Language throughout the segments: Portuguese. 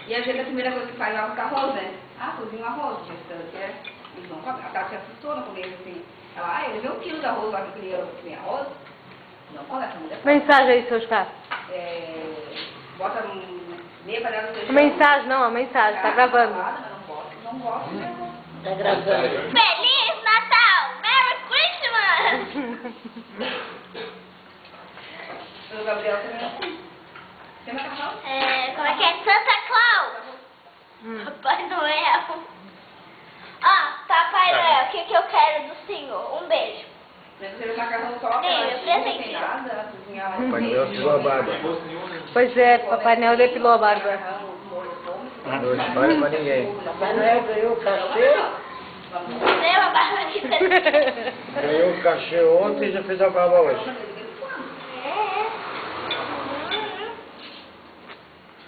E às vezes a primeira coisa que faz é o arroz, né? Ah, cozinha um arroz, gestante, eles vão comer. A Tati se assustou no começo, assim. Ela, eu levei 1 quilo de arroz lá que eu queria arroz. Não come essa mulher. Mensagem aí, seu Oscar. Bota meia panela de feijão. Mensagem, não, a mensagem, tá gravando. Não gosto de arroz. Tá gravando. Feliz Natal! Merry Christmas! O Gabriel também não tem. Tem macarrão? Como é que é? Santa Claus! Papai Noel! Ó, Papai Noel, o que eu quero do senhor? Um beijo. Mas você macarrão só, Meu presente. não tem nada, ela cozinhava. Papai Noel depilou a barba. Pois é, Papai Noel depilou a barba. Não espalha pra ninguém. Papai Noel ganhou o cachê. Deu a barba de presente. Ganhou o cachê ontem e já fez a barba hoje.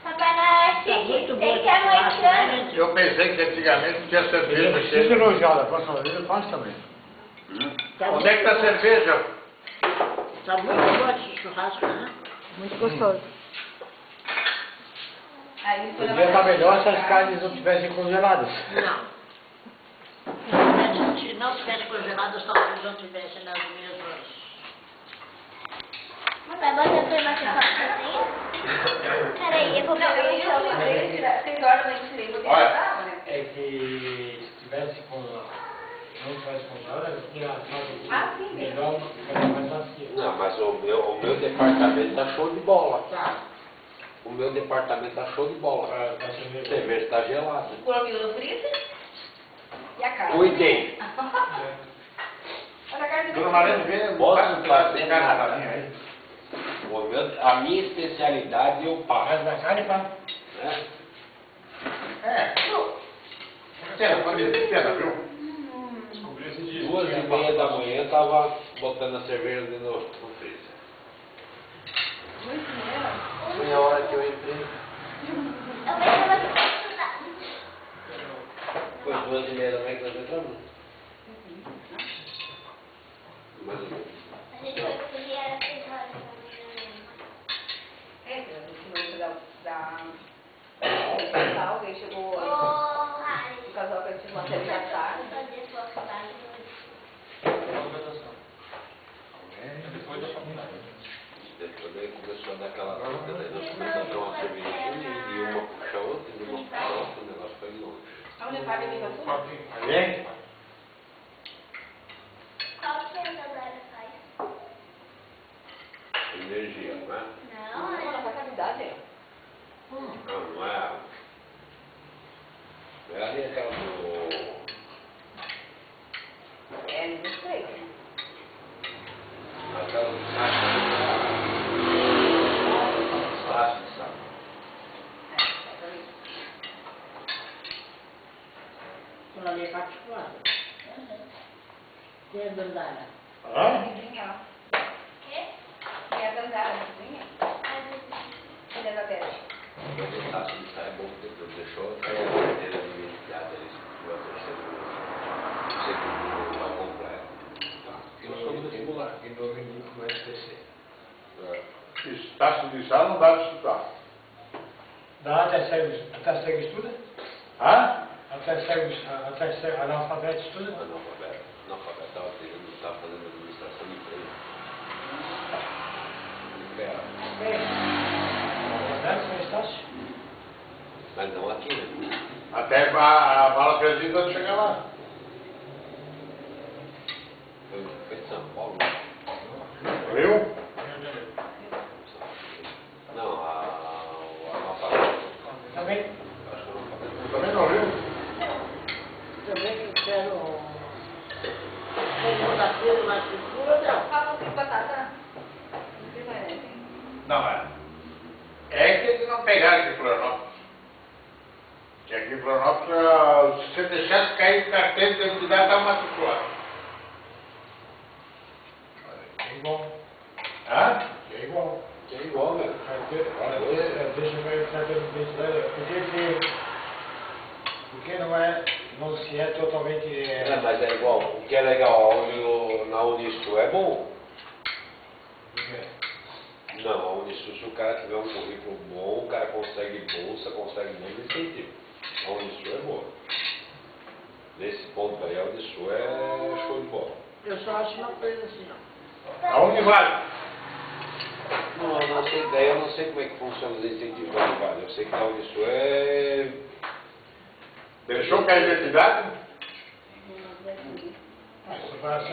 Papai Noel é chique, tem que amanhã. Eu pensei que antigamente tinha cerveja Fica cheia. elogiado, a próxima vez eu faço também. Onde é que tá a cerveja? Tá muito bom esse churrasco, né? Muito gostoso. Podia estar melhor se as carnes não estivessem congeladas. Não. Se não tivesse congelado, os talvez não tivessem nas mesmas. Vai botar pra bater assim? Peraí, eu vou pegar o celular. 6 horas eu tirei, porque Olha. já tava, né? É que se tivesse congelado, não tivesse congelado, tinha assado Ah, sim, melhor, ficaria mais macio. Não, mas o meu departamento tá show de bola. O meu departamento tá show de bola. Pra A cerveja. cerveja tá gelada. O coloquinho no freezer e a carne. Cuidei. Mas a carne Dona Maria vem, Posso faz um pedaço de fazer carne nada. pra mim aí. A minha especialidade eu passo. Mas na carne, pá. Né? Pena, pode ser pena, viu? Descobri esse dia. 2h30 da manhã eu tava botando a cerveja no freezer. Foi a hora que eu entrei. Eu vejo você estudar. Foi 2h30 da manhã que nós entramos? Mais ou menos. A gente foi cozinhar às 6 horas da manhã. Alguém chegou Ô, Rari. o casal que tinha uma série da tarde. Fazer sua faculdade hoje. Depois daí começou a dar aquela coisa, daí nós começamos a tomar uma cervejinha e uma puxa a outra, e uma puxa a outra, o negócio foi longe. Aonde paga a minha tudo? Vem? Qual que a Isadora faz? Energia, não é? Não, Não, na faculdade. Não é. Não é ali aquela do. Não sei. Aquela do saco. Saco, saco. Aquilo ali é particular. Tem a dandara. Hã? Vizinha, ó. quê? Tem a dandara, vizinha. Filha da Beth. Mas esse saco de saia é bom que depois deixou cair a carteira de identidade ali, se o segundo não completo. Eu sou do vestibular. E no menino no SPC. Taxa de sal não dá para estudar. Dá até cego estuda? Hã? Até cego, analfabeto estuda? Analfabeto. Analfabeto estava fazendo administração de empresa. Verdade, São Estácio? Mas não aqui, né? Até a bala perdida não chega lá. Foi de São Paulo. Viu? Não, o analfabeto. Também? Acho que o analfabeto. Também não viu? Também quero. Segunda-feira na segunda. Fala com batata. Não sei mais, né? Não, é que eles não pegaram aqui em Florianópolis. Que aqui em Florianópolis, se você deixasse cair o carteira de identidade, estava matriculado. É igual. Hã? É igual. É igual, velho. Deixa eu ver carteira de identidade. Porque não se é totalmente. Mas é igual. O que é legal na Unisco é bom. Não, a Unisul, se o cara tiver um currículo bom, o cara consegue bolsa, consegue muito incentivo. A Unisul é boa. Nesse ponto aí, a Unisul é show de bola. Eu só acho uma coisa assim, ó. A Univale. Não, a nossa ideia, eu não sei como é que funciona os incentivos da Univale. Eu sei que a Unisul é... Deixou cair a identidade?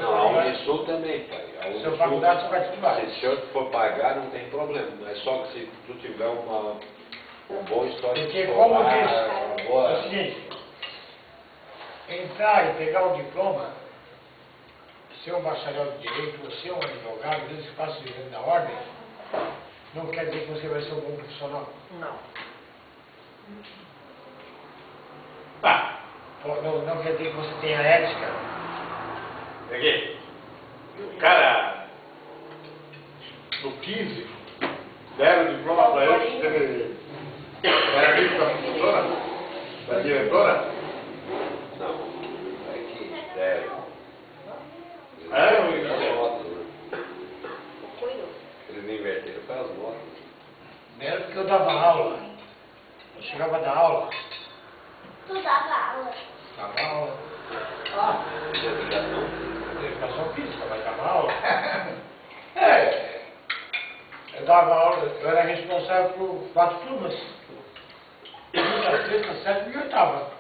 Não, a Unisul também, pai. A Unisul, São faculdades particulares. se eu for pagar, não tem problema. É só que se tu tiver um bom histórico Porque como escolar, diz, boa... é o seguinte, entrar e pegar o diploma, ser um bacharel de direito ou ser um advogado, desde que faça o exame da ordem, não quer dizer que você vai ser um bom profissional. Não. Tá. Não quer dizer que você tenha ética. Peguei. O cara, no 15, deram o diploma para ele, que ele era amigo da professora, da diretora. Não, é que deram. É, eu Eles entendi. notas, né? Eles inverteram para as notas. Era porque eu dava aula. Eu chegava da aula, Tu dava aula. dava aula. De educação. Educação física, mas dava aula. Eu dava aula, eu era responsável por 4 turmas. Quinta, sexta, sétima e oitava.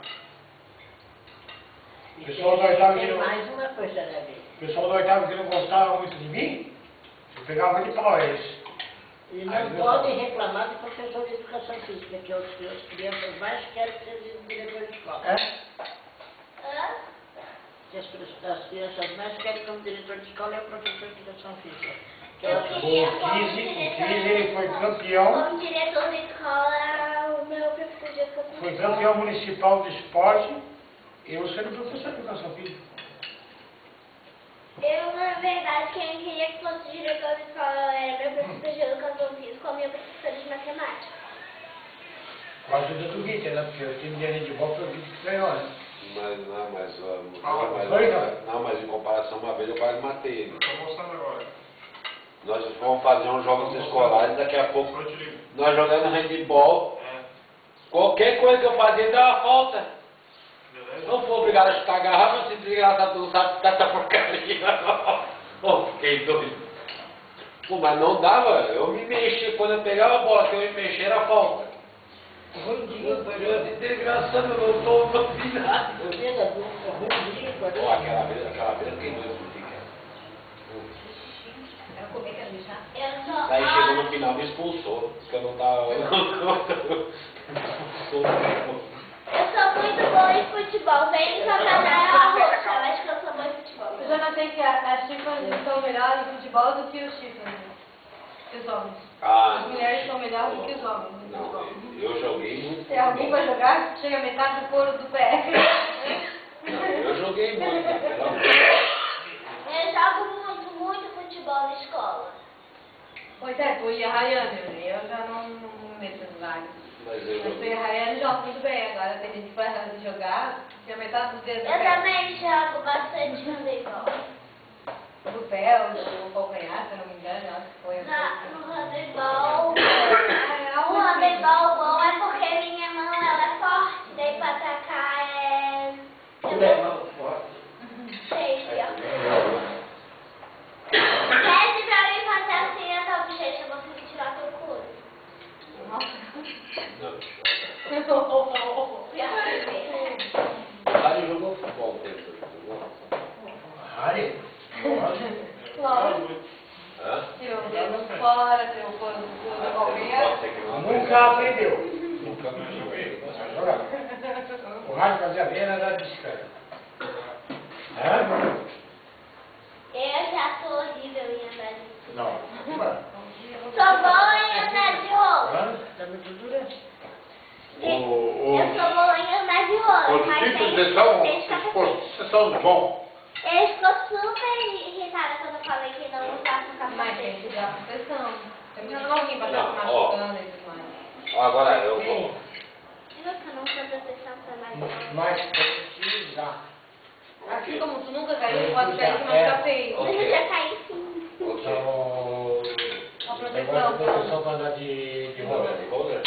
O pessoal da oitava que Tem não, mais uma coisa, né, Bê? o pessoal da oitava que não gostava muito de mim, eu pegava de pau eles. E não podem reclamar do professor de educação física, que as crianças mais querem ser diretor de escola. Hã? Que as crianças mais querem como diretor de escola é o professor de educação física. Que Eu é o queria, O como 15 diretor, ele foi campeão, como diretor da escola, o meu professor de educação foi física. campeão municipal de esporte, eu sendo professor de educação física. Eu, na verdade, quem queria que fosse diretor de escola era meu professor de educação física ou minha professora de matemática. Com a ajuda do Guiter, né? Porque o time de handebol foi o Guiter que ganhou, né? Mas em comparação, uma vez eu quase matei ele. Estou mostrando agora. Nós vamos fazer uns jogos escolares, daqui a pouco nós jogando handball, qualquer coisa que eu fazia dava falta. Não for obrigado a chutar a garrafa, se desgraçado não sabe chutar essa porcaria. Oh, fiquei doido. Pô, mas não dava, eu me mexia, quando eu pegava a bola, que eu me mexia era falta. Rundinho, por Eu de desgraçado, eu não vi nada. o dedo rundinho, por Ó, aquela vez eu fiquei doido com o Fica. Eu só... Daí chegou no final e me expulsou, porque eu não tava... Eu sou muito boa em futebol. Vem pra canal roxa. Eu acho que eu sou boa em futebol. Eu já notei que as chifres são melhores no futebol do que os chifres, que os homens. As mulheres são melhores do que os homens no Não, futebol. eu joguei muito. Se alguém vai jogar, chega a metade do couro do pé. Não, eu joguei muito, pelo amor. Eu jogo muito futebol na escola. Pois é, tu e a Rayane, né? Eu já não me meto nos lares. Mas eu Mas tu e a Rayane jogam muito bem. Agora tem gente que vai jogar, que a metade dos dedos Eu também jogo bastante handebol. do pé ou do calcanhar, se eu não me engano, eu acho que foi. No handebol, o handebol bom é porque minha mão ela é forte, daí pra atacar é... Safe, ó. Pede pra mim fazer assim a tua bochecha, eu vou conseguir tirar teu couro. O Rádio jogou futebol tempo, jogou? Harry? Lógico. Hã? Tirou o dedo fora, tirou o couro do calcanhar. Pode ser que não Nunca aprendeu. Nunca mais joguei. Vai jogar. O Harry fazia bem na andar de bicicleta. Hã? Eu já sou horrível em andar de... Não. Sou boa em andar de rolo. Hã? Tá muito dura? Eu sou boa em andar de rolo, Os mas tipos tem de são, tem capacete. são bons. Ele ficou super irritado quando eu falei que não usava Mas tem que capacete. dar proteção. Tem muito novinho pra estar se Não, ó. machucando e tudo mais. Agora eu vou. Viu que eu não uso proteção pra mais Mas tem que usar. Assim como tu nunca caiu, pode cair e machucar feio. Mas eu já caí sim. Ok. Então, A de Negócio de proteção para andar de roller. Roller?